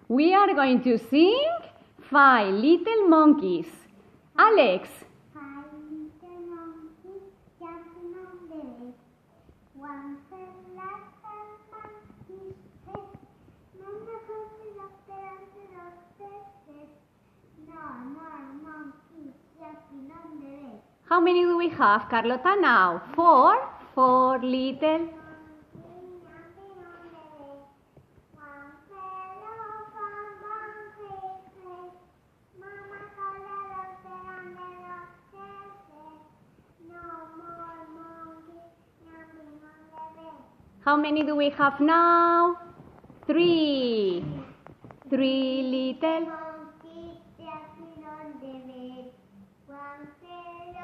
We are going to sing Five Little Monkeys. Alex. Five little monkeys jumping on the bed. One fell like a monkey's head. Mama called the doctor and the doctor said, no more monkeys jumping on the bed. How many do we have, Carlota, now? Four? Four little. How many do we have now? Three. Three little. Monkeys jumping on the bed. One fell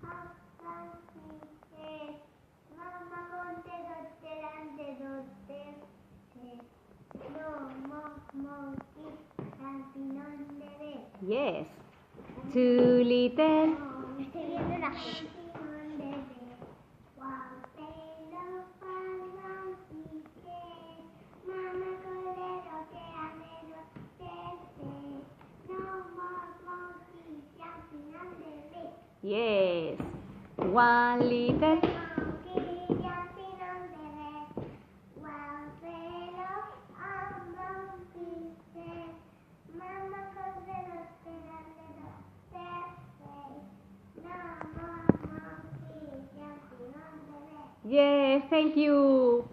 off monkey's head. Mama called the doctor and the doctor said, no more monkeys jumping on the bed. Yes. Two little. Yes. One little. Yes, thank you.